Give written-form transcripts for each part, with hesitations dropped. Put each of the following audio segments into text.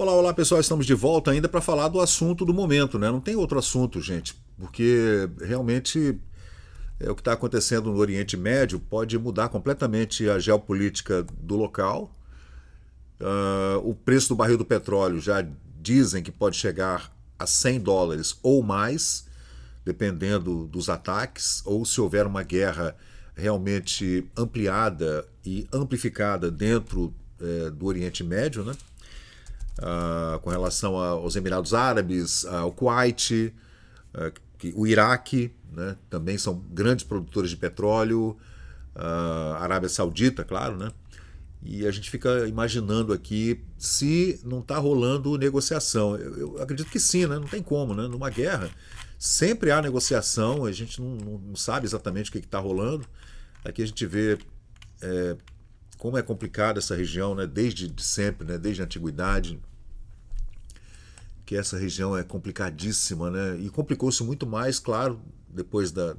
Olá, olá pessoal, estamos de volta ainda para falar do assunto do momento, né? Não tem outro assunto, gente, porque realmente o que está acontecendo no Oriente Médio pode mudar completamente a geopolítica do local. O preço do barril do petróleo já dizem que pode chegar a US$ 100 ou mais, dependendo dos ataques, ou se houver uma guerra realmente ampliada e amplificada dentro do Oriente Médio, né? Com relação aos Emirados Árabes, ao Kuwait, o Iraque, né, também são grandes produtores de petróleo, a Arábia Saudita, claro, né? E a gente fica imaginando aqui se não está rolando negociação. Eu acredito que sim, né? Não tem como, né? Numa guerra sempre há negociação, a gente não sabe exatamente o que está rolando. Aqui a gente vê como é complicada essa região, né? Desde sempre, né? Desde a antiguidade, que essa região é complicadíssima, né? E complicou-se muito mais, claro, depois da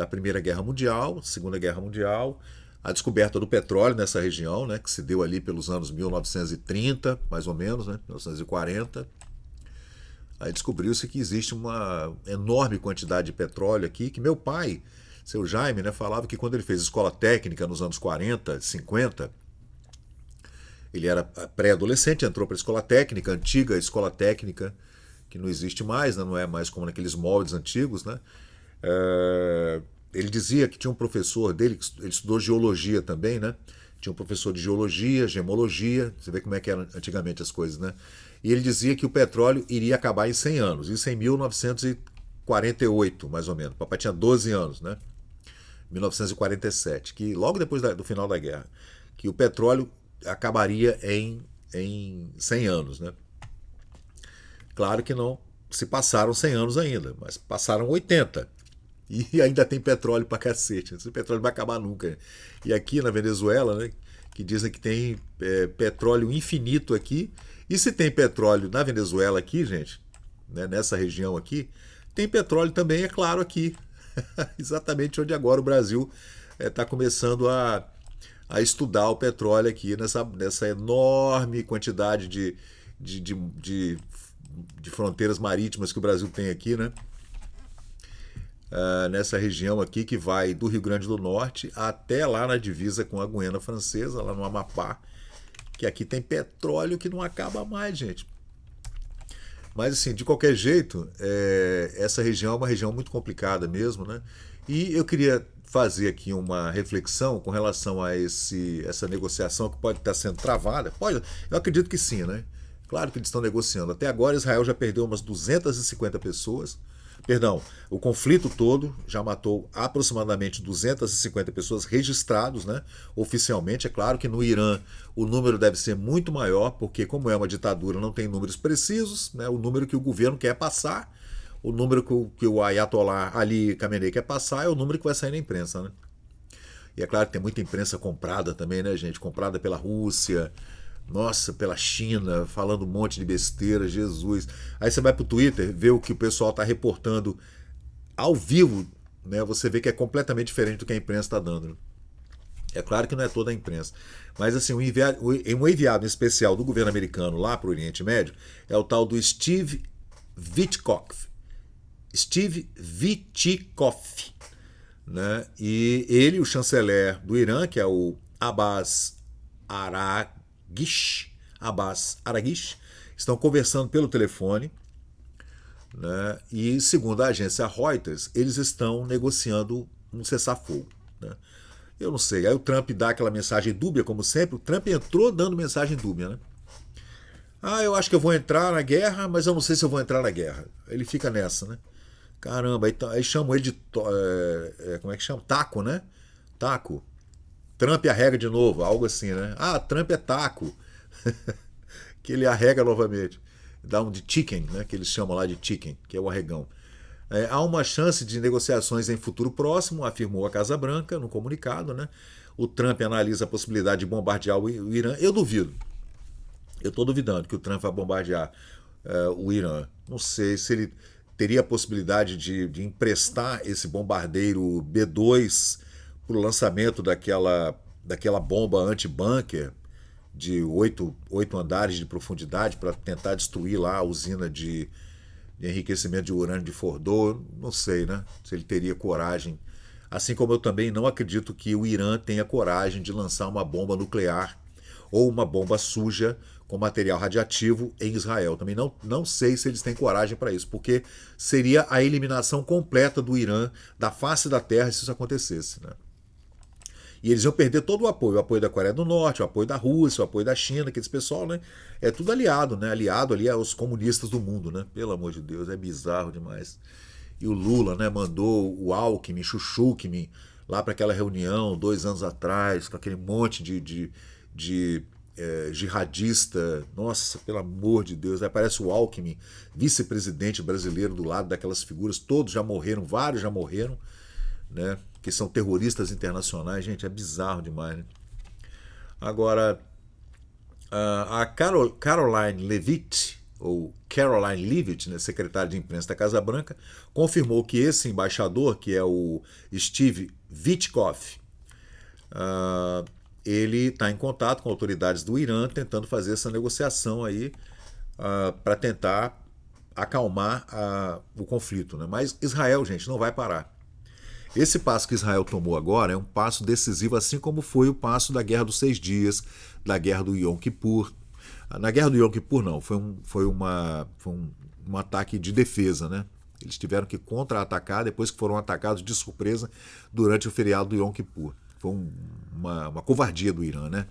Primeira Guerra Mundial, Segunda Guerra Mundial, a descoberta do petróleo nessa região, né? Que se deu ali pelos anos 1930, mais ou menos, né? 1940. Aí descobriu-se que existe uma enorme quantidade de petróleo aqui, que meu pai, seu Jaime, né, falava que quando ele fez escola técnica nos anos 40, 50, ele era pré-adolescente, entrou para a escola técnica, antiga escola técnica, que não existe mais, né? Não é mais como naqueles moldes antigos, né? Ele dizia que tinha um professor dele, ele estudou geologia também, né? Tinha um professor de geologia, gemologia, você vê como é que eram antigamente as coisas, né? E ele dizia que o petróleo iria acabar em 100 anos, isso em 1948, mais ou menos. O papai tinha 12 anos, né? 1947, que logo depois do final da guerra, que o petróleo acabaria em 100 anos, né? Claro que não se passaram 100 anos ainda, mas passaram 80. E ainda tem petróleo pra cacete. Esse petróleo não vai acabar nunca. E aqui na Venezuela, né, que dizem que tem petróleo infinito aqui. E se tem petróleo na Venezuela aqui, gente, né, nessa região aqui, tem petróleo também, é claro, aqui. Exatamente onde agora o Brasil está começando a estudar o petróleo aqui, nessa enorme quantidade de fronteiras marítimas que o Brasil tem aqui, né? Nessa região aqui que vai do Rio Grande do Norte até lá na divisa com a Guiana Francesa, lá no Amapá, que aqui tem petróleo que não acaba mais, gente. Mas assim, de qualquer jeito, essa região é uma região muito complicada mesmo, né? E eu queria fazer aqui uma reflexão com relação a essa negociação que pode estar sendo travada. Pode, eu acredito que sim, né? Claro que eles estão negociando. Até agora Israel já perdeu umas 250 pessoas. Perdão, o conflito todo já matou aproximadamente 250 pessoas registrados, né? Oficialmente. É claro que no Irã o número deve ser muito maior, porque como é uma ditadura não tem números precisos, né? O número que o governo quer passar, o número que o Ayatollah Ali Khamenei quer passar é o número que vai sair na imprensa, né? E é claro que tem muita imprensa comprada também, né, gente? Comprada pela Rússia, nossa, pela China, falando um monte de besteira, Jesus. Aí você vai pro Twitter, vê o que o pessoal tá reportando ao vivo, né? Você vê que é completamente diferente do que a imprensa está dando, né? É claro que não é toda a imprensa. Mas assim, um enviado especial do governo americano lá para o Oriente Médio é o tal do Steve Witkoff. Steve Witkoff. Né? E ele, o chanceler do Irã, que é o Abbas Araghchi, estão conversando pelo telefone, né? E segundo a agência Reuters, eles estão negociando um cessar-fogo, né? Eu não sei, aí o Trump dá aquela mensagem dúbia, como sempre. O Trump entrou dando mensagem dúbia, né? Eu acho que eu vou entrar na guerra, mas eu não sei se eu vou entrar na guerra. Ele fica nessa, né? Caramba, aí chamam ele de. Como é que chama? Taco, né? Taco. Trump arrega de novo, algo assim, né? Trump é taco. Que ele arrega novamente. Dá um de chicken, né? Que eles chamam lá de chicken, que é o arregão. Há uma chance de negociações em futuro próximo, afirmou a Casa Branca no comunicado, né? O Trump analisa a possibilidade de bombardear o Irã. Eu duvido. Eu estou duvidando que o Trump vai bombardear o Irã. Não sei se ele teria a possibilidade de emprestar esse bombardeiro B-2 para o lançamento daquela bomba anti-bunker. de oito andares de profundidade para tentar destruir lá a usina de enriquecimento de urânio de Fordow. Não sei, né? Se ele teria coragem. Assim como eu também não acredito que o Irã tenha coragem de lançar uma bomba nuclear ou uma bomba suja com material radiativo em Israel. Também não sei se eles têm coragem para isso, porque seria a eliminação completa do Irã da face da terra se isso acontecesse, né? E eles iam perder todo o apoio da Coreia do Norte, o apoio da Rússia, o apoio da China, aqueles pessoal, né? É tudo aliado, né? Aliado ali aos comunistas do mundo, né? Pelo amor de Deus, é bizarro demais. E o Lula, né, mandou o Alckmin, Chuchukmin, lá para aquela reunião 2 anos atrás, com aquele monte de jihadista. Nossa, pelo amor de Deus. Aí aparece o Alckmin, vice-presidente brasileiro, do lado daquelas figuras. Todos já morreram, vários já morreram, né? Que são terroristas internacionais. Gente, é bizarro demais, né? Agora, a Caroline Leavitt, ou Caroline Leavitt, né, secretária de imprensa da Casa Branca, confirmou que esse embaixador, que é o Steve Witkoff, ele está em contato com autoridades do Irã, tentando fazer essa negociação aí para tentar acalmar o conflito, né? Mas Israel, gente, não vai parar. Esse passo que Israel tomou agora é um passo decisivo, assim como foi o passo da Guerra dos 6 Dias, da Guerra do Yom Kippur. Na Guerra do Yom Kippur, não, foi um ataque de defesa, né? Eles tiveram que contra-atacar depois que foram atacados de surpresa durante o feriado do Yom Kippur. Foi uma covardia do Irã, né?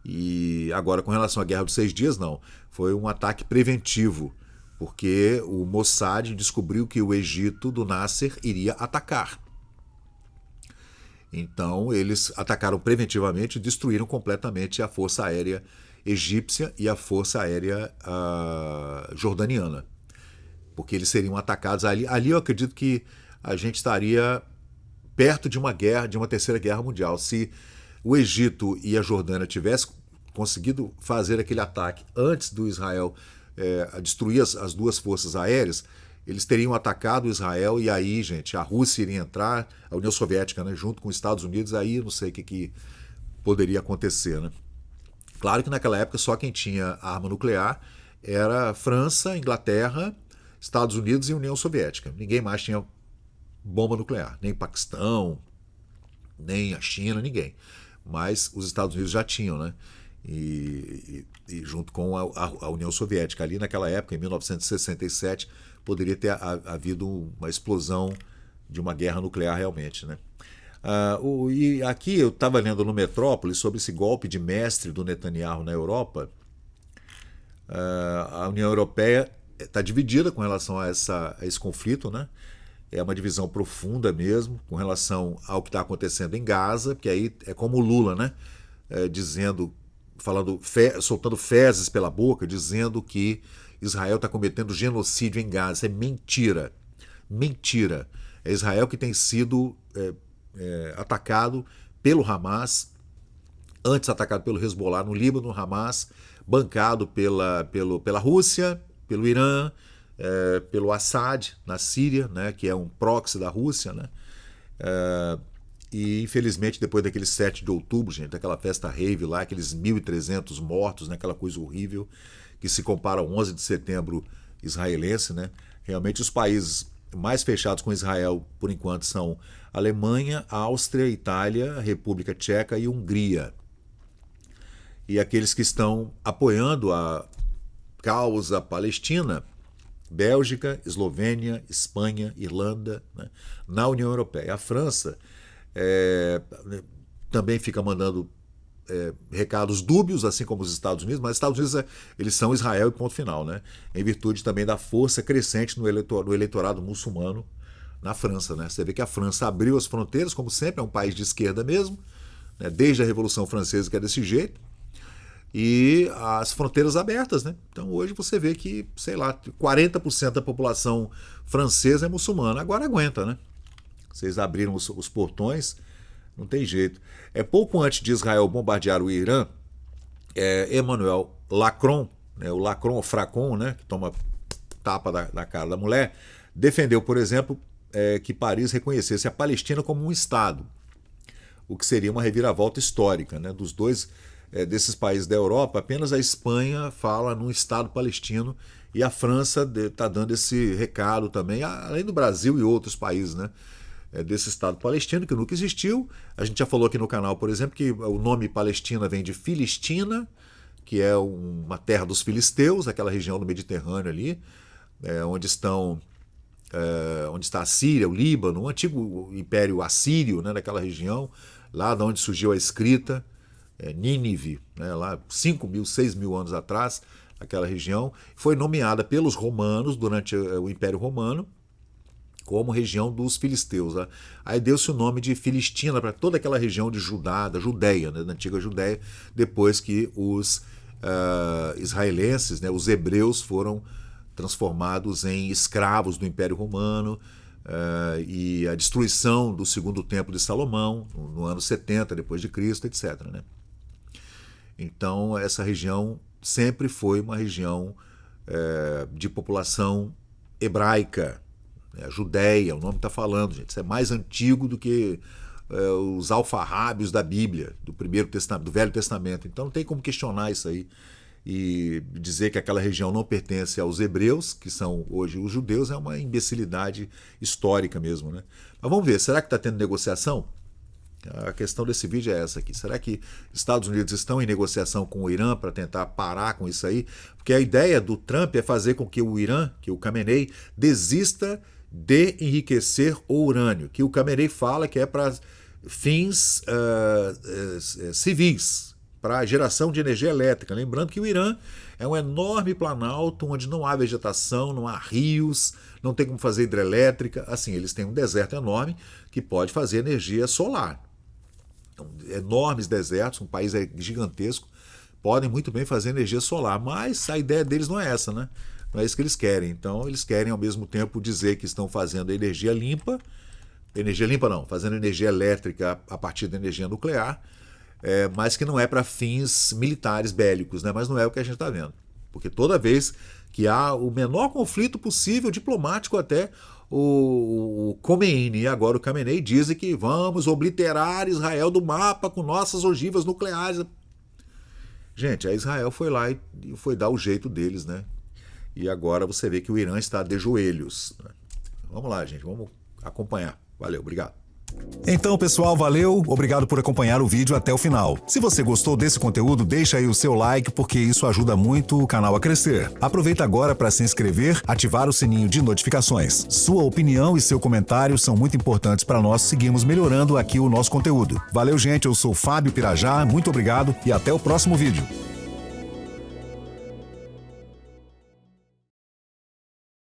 E agora, com relação à Guerra dos 6 Dias, não. Foi um ataque preventivo, porque o Mossad descobriu que o Egito do Nasser iria atacar. Então, eles atacaram preventivamente e destruíram completamente a força aérea egípcia e a força aérea jordaniana, porque eles seriam atacados ali. Ali eu acredito que a gente estaria perto de uma guerra, de uma terceira guerra mundial. Se o Egito e a Jordânia tivessem conseguido fazer aquele ataque antes do Israel destruir as duas forças aéreas, eles teriam atacado Israel e aí, gente, a Rússia iria entrar, a União Soviética, né, junto com os Estados Unidos, aí não sei o que poderia acontecer, né? Claro que naquela época só quem tinha arma nuclear era França, Inglaterra, Estados Unidos e União Soviética. Ninguém mais tinha bomba nuclear, nem Paquistão, nem a China, ninguém. Mas os Estados Unidos já tinham, né? E junto com a União Soviética. Ali naquela época, em 1967, poderia ter havido uma explosão de uma guerra nuclear realmente, né? E aqui eu estava lendo no Metrópole sobre esse golpe de mestre do Netanyahu na Europa. A União Europeia está dividida com relação a esse conflito, né? É uma divisão profunda mesmo com relação ao que está acontecendo em Gaza, porque aí é como o Lula, né? Soltando fezes pela boca, dizendo que Israel está cometendo genocídio em Gaza. Isso é mentira. Mentira. É Israel que tem sido atacado pelo Hamas, antes atacado pelo Hezbollah no Líbano, Hamas, bancado pela Rússia, pelo Irã, pelo Assad na Síria, né, que é um proxy da Rússia, né? E infelizmente depois daquele 7 de outubro, gente, daquela festa rave lá, aqueles 1.300 mortos, né, aquela coisa horrível que se compara ao 11 de setembro israelense, né? Realmente os países mais fechados com Israel, por enquanto, são Alemanha, Áustria, Itália, República Tcheca e Hungria. E aqueles que estão apoiando a causa palestina, Bélgica, Eslovênia, Espanha, Irlanda, né, na União Europeia. A França também fica mandando recados dúbios, assim como os Estados Unidos, mas os Estados Unidos eles são Israel e ponto final, né? Em virtude também da força crescente no eleitorado muçulmano na França, né? Você vê que a França abriu as fronteiras, como sempre, é um país de esquerda mesmo, né? Desde a Revolução Francesa que é desse jeito, e as fronteiras abertas, né? Então hoje você vê que, sei lá, 40% da população francesa é muçulmana. Agora aguenta, né? Vocês abriram os portões, não tem jeito. Pouco antes de Israel bombardear o Irã, Emmanuel Macron, né, o Lacron, o Fracon, né, que toma tapa da cara da mulher, defendeu, por exemplo, que Paris reconhecesse a Palestina como um Estado, o que seria uma reviravolta histórica, né, dos dois desses países da Europa, apenas a Espanha fala num Estado palestino e a França está dando esse recado também, além do Brasil e outros países, né? Desse Estado palestino que nunca existiu. A gente já falou aqui no canal, por exemplo, que o nome Palestina vem de Filistina, que é uma terra dos filisteus, aquela região do Mediterrâneo ali, onde está a Síria, o Líbano, o antigo império assírio, né, daquela região, lá de onde surgiu a escrita, Nínive, né, lá 5.000, 6.000 anos atrás, aquela região, foi nomeada pelos romanos durante o Império Romano como região dos filisteus. Né? Aí deu-se o nome de Filistina para toda aquela região de Judá, da Judéia, né, da antiga Judéia, depois que os israelenses, né, os hebreus, foram transformados em escravos do Império Romano, e a destruição do segundo templo de Salomão, no ano 70 depois de Cristo, etc. Né? Então, essa região sempre foi uma região de população hebraica, Judéia, o nome está falando, gente. Isso é mais antigo do que os alfarrábios da Bíblia, do Velho Testamento. Então não tem como questionar isso aí e dizer que aquela região não pertence aos hebreus, que são hoje os judeus, é uma imbecilidade histórica mesmo, né? Mas vamos ver, será que está tendo negociação? A questão desse vídeo é essa aqui. Será que Estados Unidos estão em negociação com o Irã para tentar parar com isso aí? Porque a ideia do Trump é fazer com que o Irã, que o Khamenei, desista de enriquecer o urânio, que o Khamenei fala que é para fins civis, para geração de energia elétrica. Lembrando que o Irã é um enorme planalto onde não há vegetação, não há rios, não tem como fazer hidrelétrica. Assim, eles têm um deserto enorme que pode fazer energia solar. Então, enormes desertos, um país gigantesco, podem muito bem fazer energia solar, mas a ideia deles não é essa, né? Não é isso que eles querem. Então, eles querem ao mesmo tempo dizer que estão fazendo energia limpa não, fazendo energia elétrica a partir da energia nuclear, mas que não é para fins militares bélicos, né? Mas não é o que a gente está vendo. Porque toda vez que há o menor conflito possível, diplomático até, o Khomeini e agora o Khamenei dizem que vamos obliterar Israel do mapa com nossas ogivas nucleares. Gente, a Israel foi lá e foi dar o jeito deles, né? E agora você vê que o Irã está de joelhos. Vamos lá, gente, vamos acompanhar. Valeu, obrigado. Então, pessoal, valeu, obrigado por acompanhar o vídeo até o final. Se você gostou desse conteúdo, deixa aí o seu like, porque isso ajuda muito o canal a crescer. Aproveita agora para se inscrever, ativar o sininho de notificações. Sua opinião e seu comentário são muito importantes para nós seguirmos melhorando aqui o nosso conteúdo. Valeu, gente, eu sou Fábio Pirajá, muito obrigado e até o próximo vídeo.